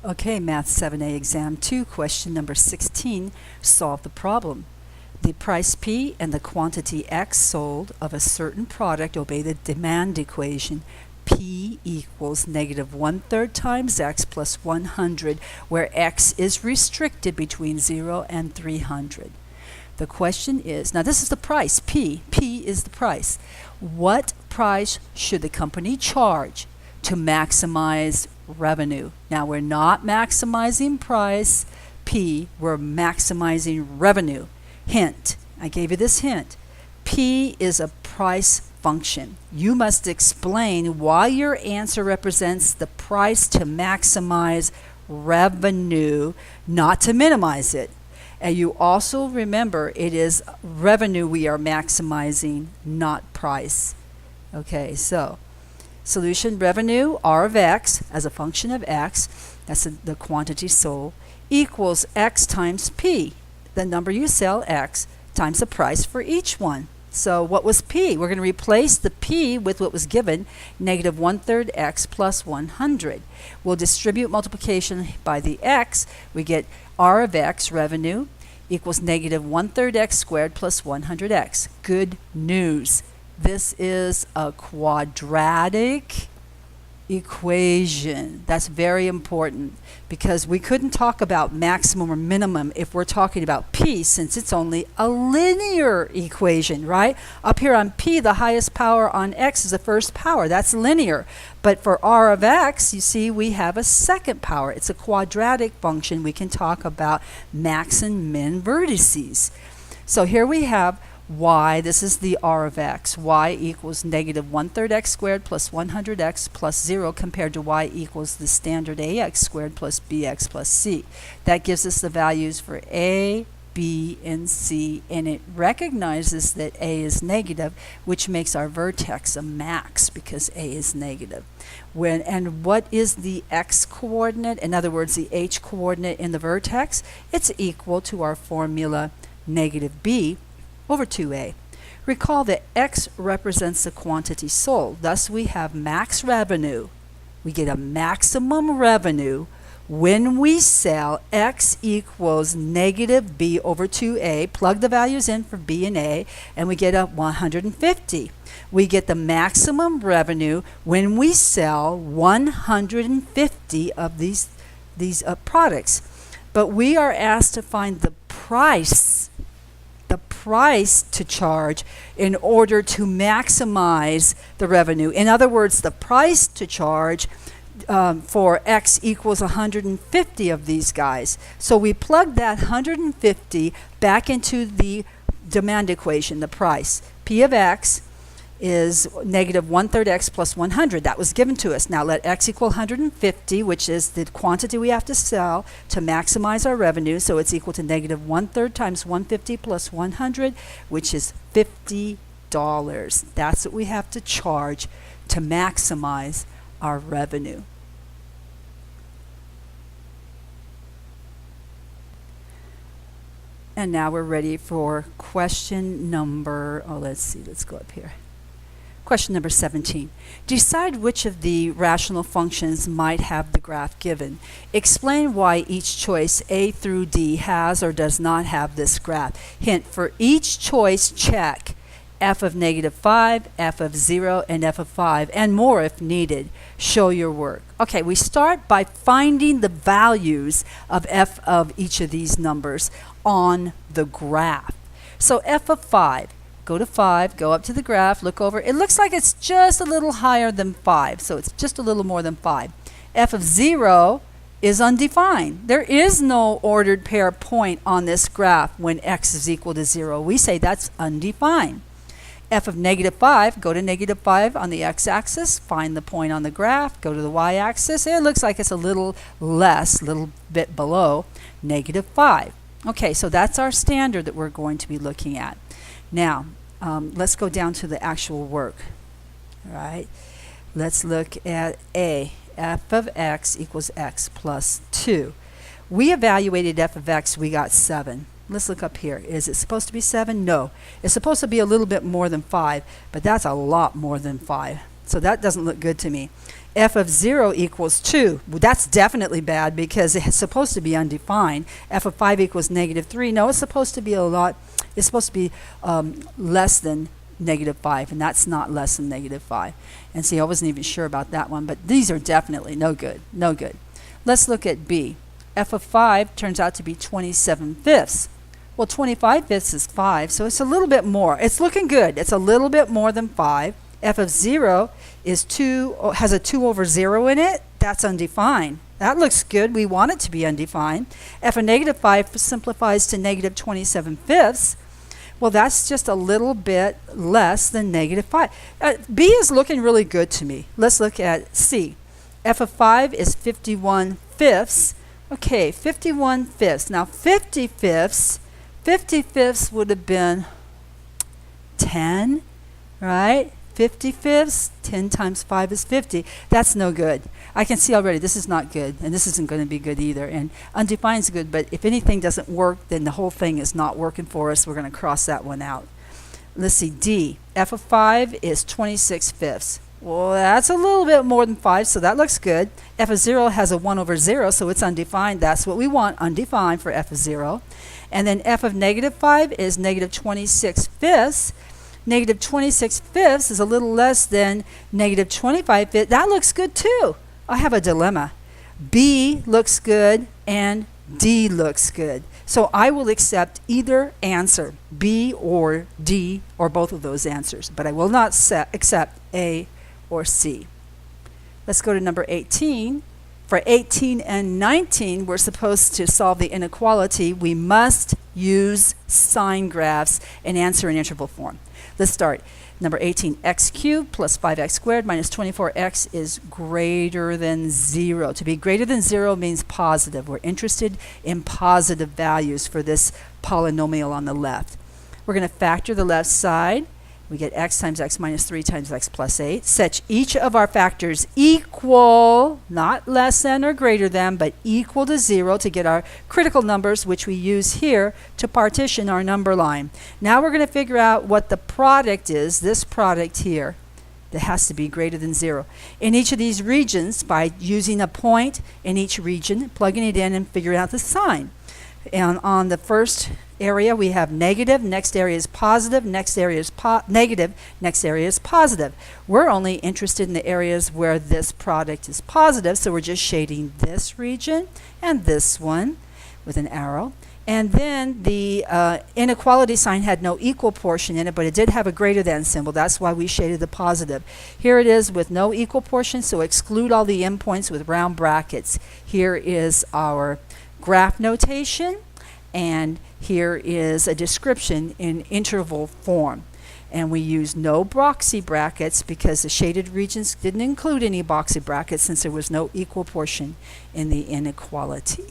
Okay, Math 7a Exam 2, question number 16. Solve the problem. The price P and the quantity X sold of a certain product obey the demand equation. P equals negative 1/3 times X plus 100, where X is restricted between 0 and 300. The question is, now this is the price, P. P is the price. What price should the company charge to maximize revenue? Now we're not maximizing price, P, we're maximizing revenue. Hint, I gave you this hint. P is a price function. You must explain why your answer represents the price to maximize revenue, not to minimize it. And you also remember it is revenue we are maximizing, not price. Okay, so solution: revenue, R of X, as a function of X, that's the quantity sold, equals X times P, the number you sell, X, times the price for each one. So what was P? We're going to replace the P with what was given, negative 1/3 X plus 100. We'll distribute multiplication by the X. We get R of X, revenue, equals negative 1/3 X squared plus 100X. Good news. This is a quadratic equation. That's very important because we couldn't talk about maximum or minimum if we're talking about P, since it's only a linear equation, right? Up here on P, the highest power on X is the first power. That's linear. But for R of X, you see we have a second power. It's a quadratic function. We can talk about max and min vertices. So here we have y, this is the R of X, y equals negative 1/3 X squared plus 100X plus 0 compared to y equals the standard AX squared plus BX plus C. That gives us the values for A, B, and C, and it recognizes that A is negative, which makes our vertex a max because A is negative. And what is the X coordinate? In other words, the H coordinate in the vertex? It's equal to our formula negative B over 2A. Recall that X represents the quantity sold. Thus we have max revenue. We get a maximum revenue when we sell. X equals negative B over 2A. Plug the values in for B and A, and we get a 150. We get the maximum revenue when we sell 150 of these products. But we are asked to find the price to charge in order to maximize the revenue. In other words, the price to charge for X equals 150 of these guys. So we plug that 150 back into the demand equation, the price. P of X is negative 1/3 X plus 100. That was given to us. Now let X equal 150, which is the quantity we have to sell to maximize our revenue. So it's equal to negative 1/3 times 150 plus 100, which is $50. That's what we have to charge to maximize our revenue. And now we're ready for question number, let's go up here. Question number 17. Decide which of the rational functions might have the graph given. Explain why each choice A through D has or does not have this graph. Hint, for each choice, check f of negative 5, f of 0, and f of 5, and more if needed. Show your work. Okay, we start by finding the values of f of each of these numbers on the graph. So f of 5. Go to 5, go up to the graph, look over. It looks like it's just a little higher than 5, so it's just a little more than 5. F of 0 is undefined. There is no ordered pair point on this graph when x is equal to 0. We say that's undefined. F of negative 5, go to negative 5 on the x-axis, find the point on the graph, go to the y-axis. It looks like it's a little less, a little bit below negative 5. Okay, so that's our standard that we're going to be looking at. Now, let's go down to the actual work. All right, let's look at A. F of X equals X plus 2. We evaluated F of X, we got 7. Let's look up here. Is it supposed to be 7? No. It's supposed to be a little bit more than 5, but that's a lot more than 5. So that doesn't look good to me. F of 0 equals 2. Well, that's definitely bad because it's supposed to be undefined. F of 5 equals negative 3. No, it's supposed to be it's supposed to be less than negative 5, and that's not less than negative 5. And see, I wasn't even sure about that one, but these are definitely no good, no good. Let's look at B. F of 5 turns out to be 27 fifths. Well, 25 fifths is 5, so it's a little bit more. It's looking good. It's a little bit more than 5. F of 0 is 2, has a 2 over 0 in it. That's undefined. That looks good. We want it to be undefined. F of negative 5 simplifies to negative 27 fifths. Well, that's just a little bit less than negative 5. B is looking really good to me. Let's look at C. F of 5 is 51 fifths. Okay, 51 fifths. Now, 50 fifths would have been 10, right? 50 fifths, 10 times 5 is 50. That's no good. I can see already this is not good, and this isn't going to be good either. And undefined is good, but if anything doesn't work, then the whole thing is not working for us. We're going to cross that one out. Let's see, D. F of 5 is 26 fifths. Well, that's a little bit more than 5, so that looks good. F of 0 has a 1 over 0, so it's undefined. That's what we want, undefined for F of 0. And then F of negative 5 is negative 26 fifths. Negative 26 fifths is a little less than negative 25 fifths. That looks good too. I have a dilemma. B looks good and D looks good. So I will accept either answer, B or D, or both of those answers. But I will not accept A or C. Let's go to number 18. For 18 and 19, we're supposed to solve the inequality. We must use sign graphs and answer in interval form. Let's start. Number 18, x cubed plus 5x squared minus 24x is greater than 0. To be greater than 0 means positive. We're interested in positive values for this polynomial on the left. We're going to factor the left side. We get x times x minus 3 times x plus 8. Set each of our factors equal, not less than or greater than, but equal to 0 to get our critical numbers, which we use here to partition our number line. Now we're going to figure out what the product is, this product here, that has to be greater than 0. In each of these regions, by using a point in each region, plugging it in and figuring out the sign. And on the first area we have negative, next area is positive, next area is negative, next area is positive. We're only interested in the areas where this product is positive, so we're just shading this region and this one with an arrow. And then the inequality sign had no equal portion in it, but it did have a greater than symbol. That's why we shaded the positive. Here it is with no equal portion, so exclude all the endpoints with round brackets. Here is our graph notation, and here is a description in interval form. And we use no boxy brackets because the shaded regions didn't include any boxy brackets since there was no equal portion in the inequality.